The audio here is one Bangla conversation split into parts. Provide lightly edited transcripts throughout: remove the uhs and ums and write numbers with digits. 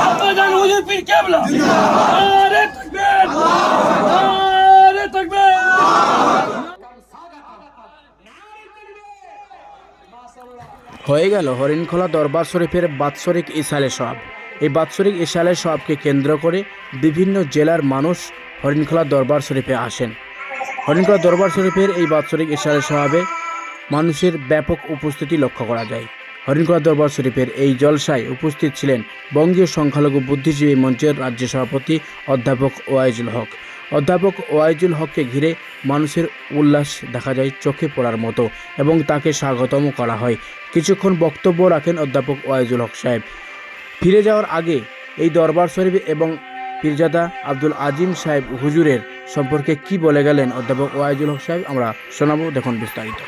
আব্বাজান হুজুর পীর কেবলা নারে তাকবীর নারে তাকবীর। হয়ে গেল হরিণখোলা দরবার শরীফের বাৎসরিক ইশালে সব। এই বাৎসরিক ইশালে সবকে কেন্দ্র করে বিভিন্ন জেলার মানুষ হরিণখোলা দরবার শরীফে আসেন। হরিণখোলা দরবার শরীফের এই বাৎসরিক ইশালে সহাবে মানুষের ব্যাপক উপস্থিতি লক্ষ্য করা যায়। হরিণখোলা দরবার শরীফের এই জলসায় উপস্থিত ছিলেন বঙ্গীয় সংখ্যালঘু বুদ্ধিজীবী মঞ্চের রাজ্য সভাপতি অধ্যাপক ওয়াইজুল হক। অধ্যাপক ওয়াইজুল হককে ঘিরে মানুষের উল্লাস দেখা যায় চোখে পড়ার মতো এবং তাকে স্বাগতম করা হয়। কিছুক্ষণ বক্তব্য রাখেন অধ্যাপক ওয়াইজুল হক সাহেব। ফিরে যাওয়ার আগে এই দরবার শরীফ এবং পীরজাদা আব্দুল আজিম সাহেব হুজুরের সম্পর্কে কি বলে গেলেন অধ্যাপক ওয়াইজুল হক সাহেব আমরা শোনাবো, দেখুন বিস্তারিত।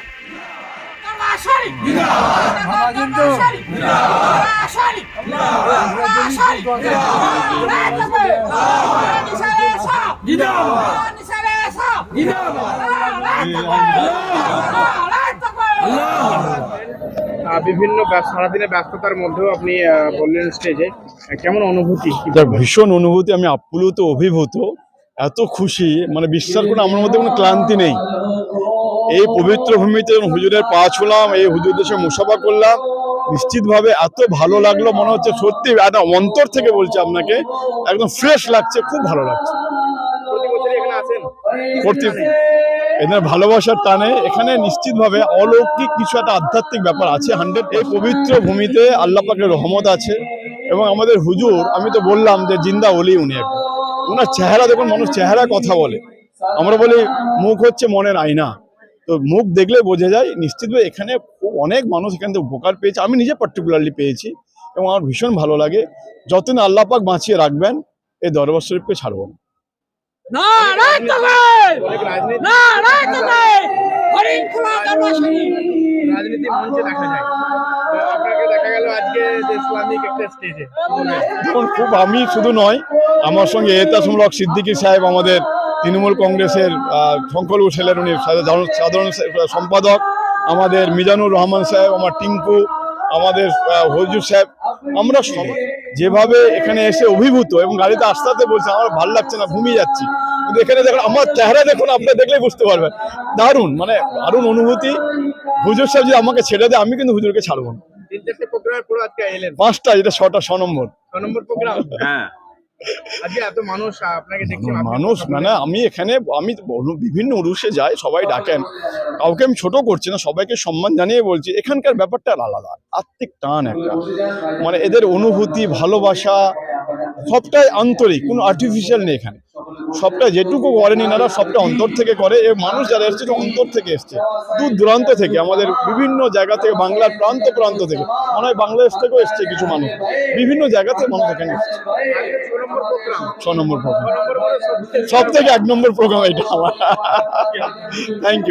বিভিন্ন সারাদিনের ব্যস্ততার মধ্যেও আপনি বললেন স্টেজে, কেমন অনুভূতি? ভীষণ অনুভূতি, আমি আপ্লুত অভিভূত, এত খুশি, মানে বিশ্বাস করে আমার মধ্যে কোনো ক্লান্তি নেই। এই পবিত্র ভূমিতে হুজুরের পা ছুলাম, এই হুজুরদের সঙ্গে মুসাফা করলাম, নিশ্চিতভাবে এত ভালো লাগলো, মনে হচ্ছে সত্যি একটা অন্তর থেকে বলছি আপনাকে, একদম ফ্রেশ লাগছে, খুব ভালো লাগছে। এদের ভালোবাসার টানে এখানে নিশ্চিতভাবে অলৌকিক কিছু একটা আধ্যাত্মিক ব্যাপার আছে 100। এই পবিত্র ভূমিতে আল্লাহ পাকের রহমত আছে এবং আমাদের হুজুর, আমি তো বললাম যে জিন্দা ওলি উনি, একটা ওনার চেহারা দেখুন, মানুষ চেহারা কথা বলে, আমরা বলি মুখ হচ্ছে মনের আয়না, তো মুখ দেখলে বোঝা যায়। নিশ্চিতভাবে এখানে অনেক মানুষ এখান থেকে উপকার পেয়েছে, আমি নিজে পার্টিকুলারলি পেয়েছি এবং আমার ভীষণ ভালো লাগে। যতদিন আল্লাহ পাক বাঁচিয়ে রাখবেন এই দরবার শরীফকে ছাড়ব না। রাজনীতি মঞ্চে দেখা যায়, আপনাকে দেখা গেল আজকে ইসলামিক একটা স্টেজে। দেখুন, খুব আমি শুধু নয়, আমার সঙ্গে এহতাসমূলক সিদ্দিকী সাহেব, আমাদের তৃণমূল কংগ্রেসের সংখ্যালঘু সেলের উনি সাধারণ সম্পাদক, আমাদের মিজানুর রহমান সাহেব, আমার টিঙ্কু, আমাদের হজুর সাহেব, আমরা যেভাবে এখানে এসে অভিভূত এবং গাড়িতে আস্তে আস্তে বলছে আমার ভালো লাগছে না, ঘুমিয়ে যাচ্ছি, কিন্তু এখানে দেখুন আমার চেহারা দেখুন, আপনারা দেখলেই বুঝতে পারবেন, দারুণ, মানে দারুণ অনুভূতি। হুজুর সাহেব যদি আমাকে ছেড়ে দেয়, আমি কিন্তু হুজুরকে ছাড়বো না। 3-4টে প্রোগ্রাম পুরো আজকে এলেন, 5টা, এটা 6টা, 6 নম্বর প্রোগ্রাম। হ্যাঁ, আজকে এত মানুষ আপনাকে দেখছি। মানুষ মানে আমি এখানে বিভিন্ন উরুষে যাই, সবাই ডাকেন, কাউকে আমি ছোট করছি না, সবাইকে সম্মান জানিয়ে বলছি এখানকার ব্যাপারটা আলাদা, আত্মিক টান একটা, মানে এদের অনুভূতি, ভালোবাসা সবটাই আন্তরিক, কোনো আর্টিফিশিয়াল নেই এখানে। সবটা যেটুকু করেন এনারা সবটা অন্তর থেকে করে। এ মানুষ যারা এসছে অন্তর থেকে এসছে, দূর দূরান্ত থেকে, আমাদের বিভিন্ন জায়গা থেকে, বাংলার প্রান্ত প্রান্ত থেকে, মনে হয় বাংলাদেশ থেকেও এসছে কিছু মানুষ, বিভিন্ন জায়গা থেকে মানুষ এখানে এসছে। 6 নম্বর প্রোগ্রাম, সব থেকে 1 নম্বর প্রোগ্রাম এটা আমার। Thank you.